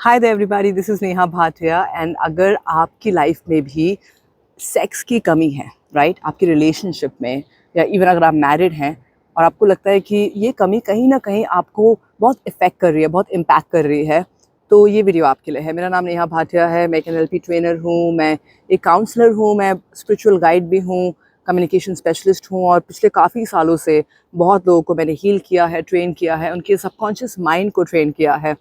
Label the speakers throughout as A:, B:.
A: Hi there everybody, this is Neha Bhatia. And अगर आपकी life में भी सेक्स की कमी है, राइट, आपकी रिलेशनशिप में या इवन अगर आप मैरिड हैं और आपको लगता है कि ये कमी कहीं ना कहीं आपको बहुत इफ़ेक्ट कर रही है, बहुत इम्पैक्ट कर रही है, तो ये वीडियो आपके लिए है। मेरा नाम नेहा भाटिया है, मैं एक NLP ट्रेनर हूँ, मैं एक काउंसलर हूँ, मैं स्पिरिचुअल गाइड भी हूँ, कम्युनिकेशन स्पेशलिस्ट हूँ और पिछले काफ़ी सालों से बहुत लोगों को मैंने हील किया है, ट्रेन किया है, उनके सबकॉन्शियस माइंड को ट्रेन किया है।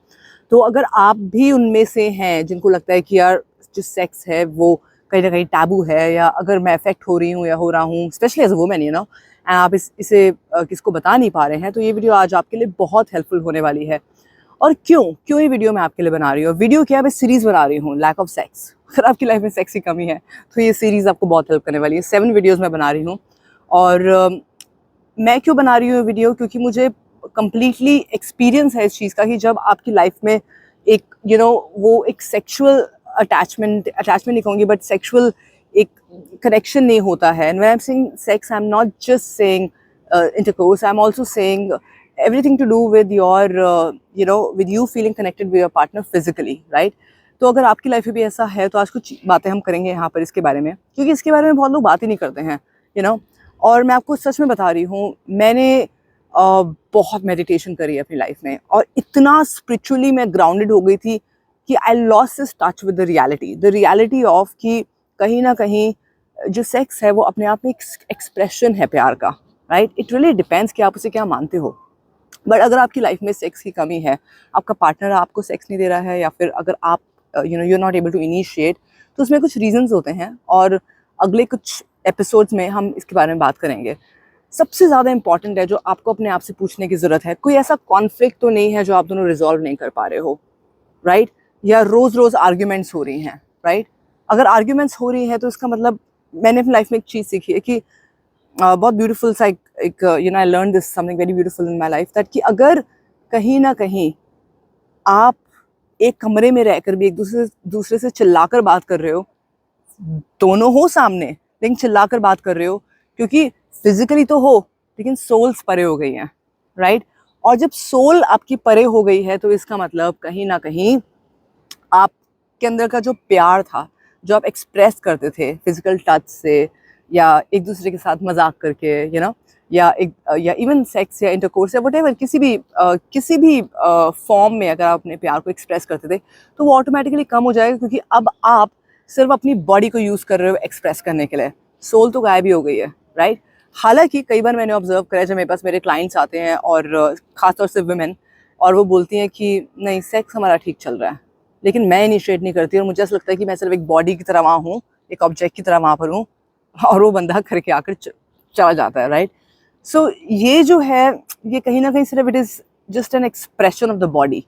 A: तो अगर आप भी उनमें से हैं जिनको लगता है कि यार जो सेक्स है वो कहीं ना कहीं टैबू है, या अगर मैं अफेक्ट हो रही हूँ या हो रहा हूँ, specially as a women, and आप इसे किसको बता नहीं पा रहे हैं, तो ये वीडियो आज आपके लिए बहुत हेल्पफुल होने वाली है। और क्यों क्यों ये वीडियो मैं आपके लिए बना रही हूँ? वीडियो क्या, मैं सीरीज़ बना रही हूँ लैक ऑफ सेक्स। अगर आपकी लाइफ में सेक्स की कमी है तो ये सीरीज़ आपको बहुत हेल्प करने वाली है। 7 वीडियोज़ मैं बना रही हूँ। और मैं क्यों बना रही हूँ वीडियो? क्योंकि मुझे कम्प्लीटली एक्सपीरियंस है इस चीज़ का कि जब आपकी लाइफ में एक वो एक सेक्सुअल अटैचमेंट नहीं कहूँगी, बट सेक्सुअल एक कनेक्शन नहीं होता है। And when I am saying sex, I am not just saying intercourse, I am also saying everything to do with your with you feeling connected with your partner physically, right? तो अगर आपकी life में भी ऐसा है तो आज कुछ बातें हम करेंगे यहाँ पर इसके बारे में, क्योंकि इसके बारे में बहुत लोग बात ही नहीं करते हैं, यू नो। और मैं आपको सच में बता रही हूँ, मैंने बहुत मेडिटेशन करी है अपनी लाइफ में, और इतना स्पिरिचुअली मैं ग्राउंडेड हो गई थी कि I lost this touch with the reality of कि कहीं ना कहीं जो सेक्स है वो अपने आप में एक एक्सप्रेशन है प्यार का, राइट? इट रियली डिपेंड्स कि आप उसे क्या मानते हो। बट अगर आपकी लाइफ में सेक्स की कमी है, आपका पार्टनर आपको सेक्स नहीं दे रहा है, या फिर अगर आप you are not able to initiate, तो उसमें कुछ रीजंस होते हैं, और अगले कुछ एपिसोड्स में हम इसके बारे में बात करेंगे। सबसे ज़्यादा इंपॉर्टेंट है जो आपको अपने आप से पूछने की ज़रूरत है, कोई ऐसा कॉन्फ्लिक्ट तो नहीं है जो आप दोनों रिजॉल्व नहीं कर पा रहे हो, राइट? या रोज़ रोज़ आर्ग्यूमेंट्स हो रही हैं, राइट? अगर आर्ग्यूमेंट्स हो रही हैं तो इसका मतलब, मैंने अपनी लाइफ में एक चीज़ सीखी है कि बहुत ब्यूटीफुल सा एक I learn this something very beautiful in my life, that कि अगर कहीं ना कहीं आप एक कमरे में रहकर भी एक दूसरे से चिल्लाकर बात कर रहे हो, दोनों हो सामने लेकिन चिल्लाकर बात कर रहे हो, क्योंकि फिजिकली तो हो लेकिन सोल्स परे हो गई हैं, राइट? और जब सोल आपकी परे हो गई है तो इसका मतलब कहीं ना कहीं आपके अंदर का जो प्यार था, जो आप एक्सप्रेस करते थे फिजिकल टच से, या एक दूसरे के साथ मजाक करके, या इवन सेक्स या इंटरकोर्स या व्हाटएवर, किसी भी फॉर्म में अगर आप अपने प्यार को एक्सप्रेस करते थे, तो वो ऑटोमेटिकली कम हो जाएगा, क्योंकि अब आप सिर्फ अपनी बॉडी को यूज़ कर रहे हो एक्सप्रेस करने के लिए। सोल तो गायब ही हो गई है, राइट? हालांकि कई बार मैंने ऑब्जर्व करा है, जब मेरे पास मेरे क्लाइंट्स आते हैं, और ख़ासतौर से वुमेन, और वो बोलती हैं कि नहीं, सेक्स हमारा ठीक चल रहा है, लेकिन मैं इनिशिएट नहीं करती, और मुझे ऐसा लगता है कि मैं सिर्फ एक बॉडी की तरह वहाँ हूँ, एक ऑब्जेक्ट की तरह वहाँ पर हूँ, और वो बंदा करके आकर चला जाता है, राइट? सो ये जो है, ये कहीं ना कहीं सिर्फ it is just an expression of the body,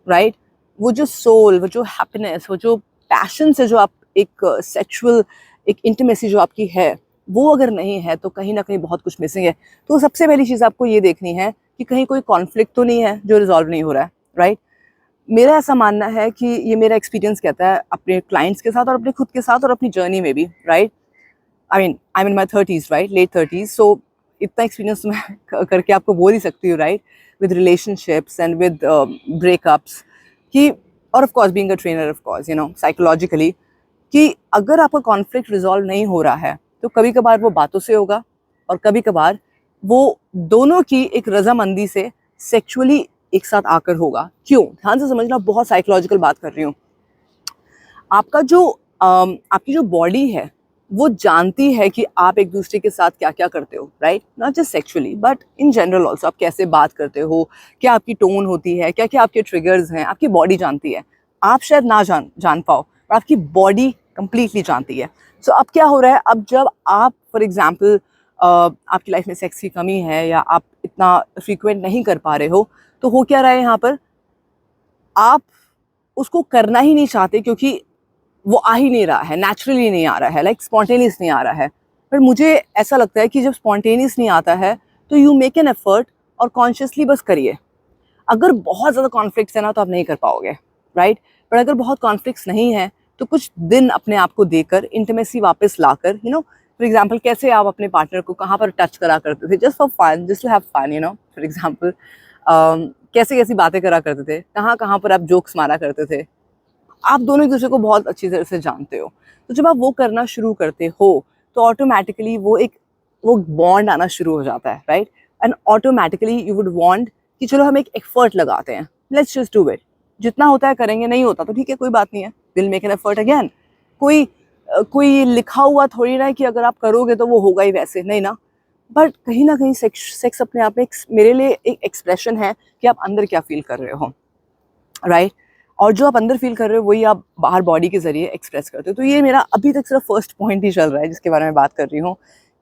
A: right? वो जो सोल, वो जो हैप्पीनेस, वो जो पैशन से जो आप एक सेक्सुअल एक इंटीमेसी जो आपकी है, वो अगर नहीं है तो कहीं ना कहीं बहुत कुछ मिसिंग है। तो सबसे पहली चीज़ आपको ये देखनी है कि कहीं कोई कॉन्फ्लिक्ट तो नहीं है जो रिजॉल्व नहीं हो रहा है, राइट? मेरा ऐसा मानना है कि ये मेरा एक्सपीरियंस कहता है अपने क्लाइंट्स के साथ और अपने खुद के साथ और अपनी जर्नी में भी, right? I am in my 30s, right, late 30s। So इतना एक्सपीरियंस मैं करके आपको बोल ही सकती हूँ, right, with relationships and with breakups, कि और of course being a trainer, of course psychologically, कि अगर आपका कॉन्फ्लिक्ट रिजॉल्व नहीं हो रहा है तो कभी कभार वो बातों से होगा, और कभी कभार वो दोनों की एक रजामंदी से सेक्सुअली एक साथ आकर होगा। क्यों? ध्यान से समझना, बहुत साइकोलॉजिकल बात कर रही हूँ। आपका जो आपकी जो बॉडी है वो जानती है कि आप एक दूसरे के साथ क्या क्या करते हो, right? Not just sexually but in general also, आप कैसे बात करते हो, क्या आपकी टोन होती है, क्या क्या आपके ट्रिगर्स हैं, आपकी बॉडी जानती है। आप शायद ना जान पाओ, पर आपकी बॉडी कंप्लीटली जानती है। सो अब क्या हो रहा है, अब जब आप फॉर एग्जाम्पल आपकी लाइफ में सेक्स की कमी है, या आप इतना फ्रीक्वेंट नहीं कर पा रहे हो, तो हो क्या रहा है यहाँ पर, आप उसको करना ही नहीं चाहते, क्योंकि वो आ ही नहीं रहा है, नेचुरली नहीं आ रहा है, लाइक स्पॉन्टेनियस नहीं आ रहा है। पर मुझे ऐसा लगता है कि जब स्पॉन्टेनियस नहीं आता है तो यू मेक एन एफर्ट, और कॉन्शियसली बस करिए। अगर बहुत ज़्यादा कॉन्फ्लिक्ट्स है ना तो आप नहीं कर पाओगे, राइट? पर अगर बहुत कॉन्फ्लिक्ट्स नहीं है तो कुछ दिन अपने आप को देकर, इंटीमेसी वापस लाकर, फॉर एग्जाम्पल, कैसे आप अपने पार्टनर को कहाँ पर टच करा करते थे, just for fun, just to have fun, for example, कैसे कैसी बातें करा करते थे, कहाँ कहाँ पर आप जोक्स मारा करते थे। आप दोनों एक दूसरे को बहुत अच्छी तरह से जानते हो। तो जब आप वो करना शुरू करते हो तो ऑटोमेटिकली वो बॉन्ड आना शुरू हो जाता है, right. And automatically you would want कि चलो हम एक एफर्ट लगाते हैं, लेट्स जस्ट डू इट। जितना होता है करेंगे, नहीं होता तो ठीक है, कोई बात नहीं है, will make an effort again. कोई लिखा हुआ थोड़ी ना है कि अगर आप करोगे तो वो होगा ही वैसे, नहीं ना। बट कहीं ना कहीं सेक्स अपने आप में मेरे लिए एक एक्सप्रेशन है कि आप अंदर क्या फील कर रहे हो, राइट। और जो आप अंदर फील कर रहे हो वही आप बाहर बॉडी के जरिए एक्सप्रेस करते हो। तो ये मेरा अभी तक सिर्फ फर्स्ट पॉइंट ही चल रहा है जिसके बारे में बात कर रही हूँ,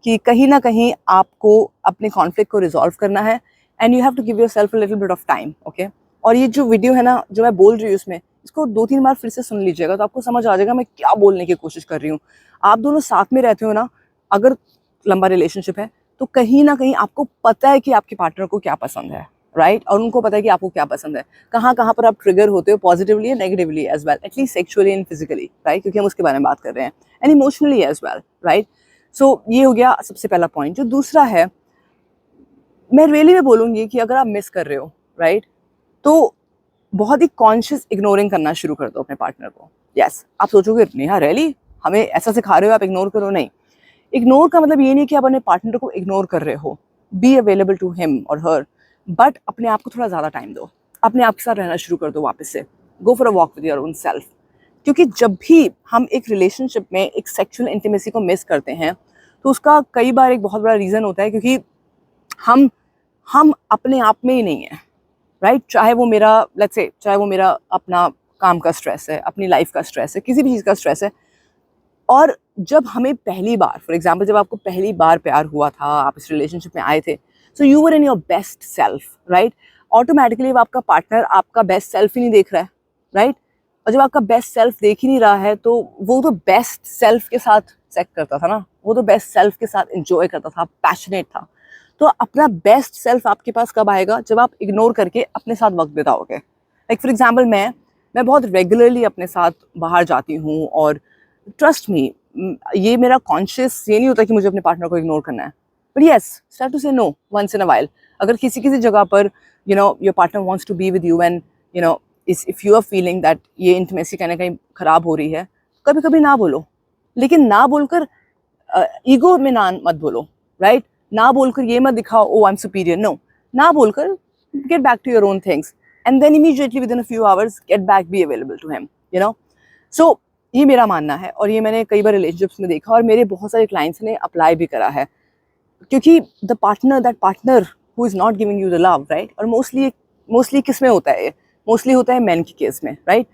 A: कि कहीं ना कहीं आपको अपने कॉन्फ्लिक्ट को रिजॉल्व करना है and you have to give yourself a little bit of time, okay. और ये जो वीडियो है ना जो मैं बोल रही हूँ उसमें, इसको 2-3 बार फिर से सुन लीजिएगा तो आपको समझ आ जाएगा मैं क्या बोलने की कोशिश कर रही हूँ। आप दोनों साथ में रहते हो ना, अगर लंबा रिलेशनशिप है तो कहीं ना कहीं आपको पता है कि आपके पार्टनर को क्या पसंद है, राइट। और उनको पता है कि आपको क्या पसंद है, कहाँ कहाँ पर आप ट्रिगर होते हो, positively and negatively as well, at least sexually and physically, right, क्योंकि हम उसके बारे में बात कर रहे हैं, and emotionally as well, right. So ये हो गया सबसे पहला पॉइंट। जो दूसरा है, मैं रियली में बोलूँगी कि अगर आप मिस कर रहे हो, राइट, तो बहुत ही कॉन्शियस इग्नोरिंग करना शुरू कर दो अपने पार्टनर को। यस, आप सोचोगे नेहा रियली हमें ऐसा सिखा रहे हो आप इग्नोर करो, नहीं। इग्नोर का मतलब ये नहीं कि आप अपने पार्टनर को इग्नोर कर रहे हो, बी अवेलेबल टू हिम और हर, बट अपने आप को थोड़ा ज़्यादा टाइम दो, अपने आप के साथ रहना शुरू कर दो वापस से, go for a walk with your own self. क्योंकि जब भी हम एक रिलेशनशिप में एक सेक्सुअल इंटीमेसी को मिस करते हैं तो उसका कई बार एक बहुत बड़ा रीज़न होता है क्योंकि हम अपने आप में ही नहीं है, राइट। चाहे वो मेरा अपना काम का स्ट्रेस है, अपनी लाइफ का स्ट्रेस है, किसी भी चीज़ का स्ट्रेस है। और जब हमें पहली बार, फॉर एग्जाम्पल जब आपको पहली बार प्यार हुआ था, आप इस रिलेशनशिप में आए थे, so you were in your best self, right. Automatically अब आपका पार्टनर आपका बेस्ट सेल्फ ही नहीं देख रहा है, राइट। और जब आपका बेस्ट सेल्फ देख ही नहीं रहा है तो वो तो बेस्ट सेल्फ के साथ सेक्स करता था ना, वो तो बेस्ट सेल्फ के साथ एंजॉय करता था, पैशनेट था। तो अपना बेस्ट सेल्फ आपके पास कब आएगा? जब आप इग्नोर करके अपने साथ वक्त बिताओगे। लाइक फॉर एग्जाम्पल मैं बहुत रेगुलरली अपने साथ बाहर जाती हूँ और ट्रस्ट मी, ये मेरा कॉन्शियस ये नहीं होता कि मुझे अपने पार्टनर को इग्नोर करना है, but yes start to say no once in a while. अगर किसी जगह पर your partner wants to be with you and if you are feeling that ये इंटीमेसी कहीं ना कहीं ख़राब हो रही है, कभी कभी ना बोलो, लेकिन ना बोलकर ईगो में ना मत बोलो, राइट। ना बोलकर ये मत दिखाओ oh I am superior, no. ना बोलकर get back to your own things and then immediately within a few hours get back, be available to him, so ये मेरा मानना है और ये मैंने कई बार रिलेशनशिप्स में देखा और मेरे बहुत सारे क्लाइंट्स ने अप्लाई भी करा है। क्योंकि that partner who is not giving you the love, right. और मोस्टली किस में होता है? मोस्टली होता है मैन के केस में, राइट।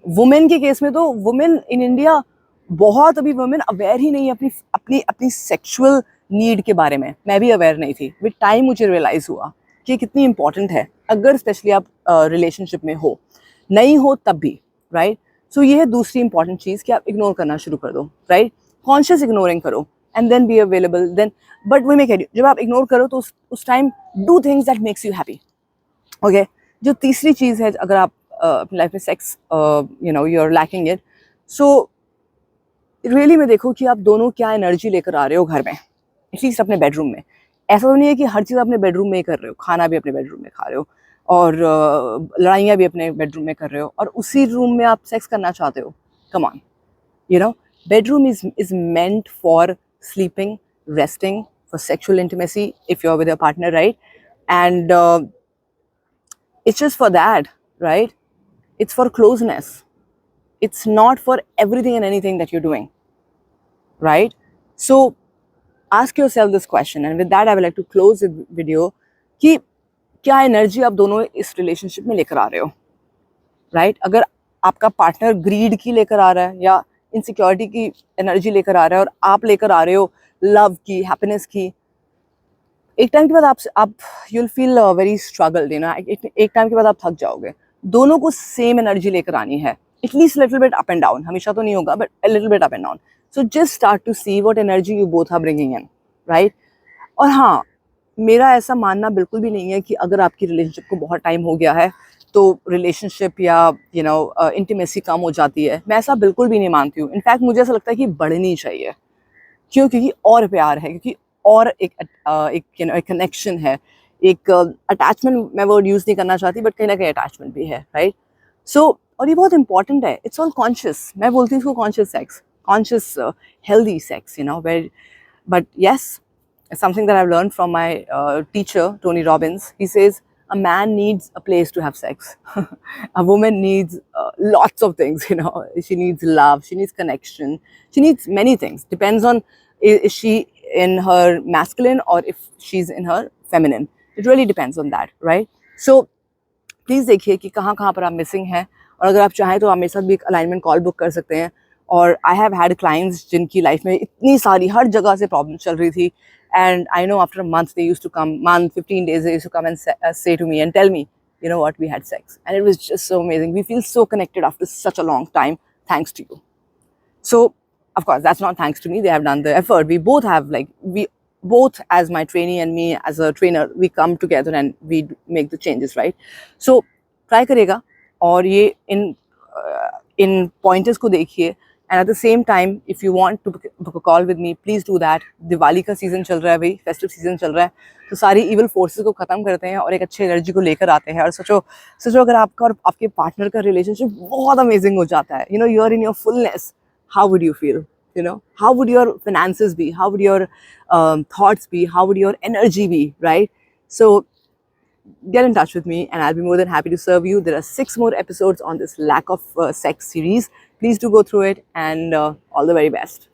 A: वुमेन के केस में तो वुमेन इन इंडिया बहुत, अभी वुमेन अवेयर ही नहीं है अपनी अपनी अपनी सेक्सुअल नीड के बारे में। मैं भी अवेयर नहीं थी, विद टाइम मुझे रियलाइज़ हुआ कि कितनी इंपॉर्टेंट है, अगर स्पेशली आप रिलेशनशिप में हो, नहीं हो तब भी, राइट। सो ये है दूसरी इंपॉर्टेंट चीज़ कि आप इग्नोर करना शुरू कर दो, राइट। कॉन्शियस इग्नोरिंग करो and then be available then. But वही मैं कह रही हूँ, जब आप इग्नोर करो तो उस time do things that makes you happy, okay. जो तीसरी चीज़ है, अगर आप अपनी लाइफ में sex you are lacking it, so really में देखो कि आप दोनों क्या एनर्जी लेकर आ रहे हो घर में, एटलीस्ट अपने बेडरूम में। ऐसा तो नहीं है कि हर चीज़ अपने बेडरूम में ही कर रहे हो, खाना भी अपने बेडरूम में खा रहे हो और लड़ाइयाँ भी अपने बेडरूम में कर रहे हो और उसी रूम में आप सेक्स करना चाहते हो। Come on, bedroom is meant for sleeping, resting, for sexual intimacy if you're with your partner, right? And it's just for that, right? It's for closeness. It's not for everything and anything that you're doing, right? So ask yourself this question, and with that I would like to close the video, कि क्या energy आप दोनों इस relationship में लेकर आ रहे हो, right. अगर आपका पार्टनर ग्रीड की लेकर आ रहा है या इनसिक्योरिटी की एनर्जी लेकर आ रहा है और आप लेकर आ रहे हो लव की, हैप्पीनेस की, एक टाइम के बाद आप you will feel very struggled, एक टाइम के बाद आप थक जाओगे। दोनों को सेम एनर्जी लेकर आनी है, at least little bit up and down, हमेशा तो नहीं होगा but a little bit up and down. So just start to see what energy you both are bringing in, right. और हाँ, मेरा ऐसा मानना बिल्कुल भी नहीं है कि अगर आपकी रिलेशनशिप को बहुत टाइम हो गया है तो रिलेशनशिप या इंटीमेसी कम हो जाती है। मैं ऐसा बिल्कुल भी नहीं मानती हूँ। इनफैक्ट मुझे ऐसा लगता है कि बढ़नी चाहिए। क्यों? क्योंकि और प्यार है, क्योंकि और एक कनेक्शन है, एक अटैचमेंट मैं वर्ड यूज़ नहीं करना चाहती, बट कहीं ना कहीं अटैचमेंट भी है, राइट? सो और ये बहुत इंपॉर्टेंट है, इट्स ऑल कॉन्शियस, मैं बोलती हूँ इसको conscious sex, conscious healthy sex, you know, where but yes, something that I've learned from my teacher, Tony Robbins. He says a man needs a place to have sex. A woman needs lots of things, you know. She needs love, she needs connection, she needs many things. Depends on is she in her masculine or if she's in her feminine. It really depends on that, right? So please देखिए कि कहाँ कहाँ पर आप missing हैं, और अगर आप चाहें तो आप मेरे साथ भी एक अलाइनमेंट कॉल बुक कर सकते हैं. और आई हैव हैड क्लाइंट्स जिनकी लाइफ में इतनी सारी हर जगह से प्रॉब्लम चल रही थी, and I know after a month they used to come, month 15 days they used to come and say to me and tell me, you know what, we had sex and it was just so amazing, we feel so connected after such a long time thanks to you. So of course that's not thanks to me, they have done the effort. We both have, like, we both, as my trainee and me as a trainer, we come together and we make the changes, right? So try करेगा और ये in pointers को देखिए, and at the same time if you want to book a call with me, please do that. Diwali का season चल रहा है भाई, फेस्टिव सीजन चल रहा है, तो सारी इवल फोर्सेस को ख़त्म करते हैं और एक अच्छी एनर्जी को लेकर आते हैं. और सोचो अगर आपका और आपके पार्टनर का रिलेशनशिप बहुत अमेजिंग हो जाता है, you know, you are in your fullness, how would you feel? You know, how would your finances be? How would your thoughts be? How would your energy be, right? So get in touch with me and I'll be more than happy to serve you. There are 6 more episodes on this lack of sex series. Please do go through it, and all the very best.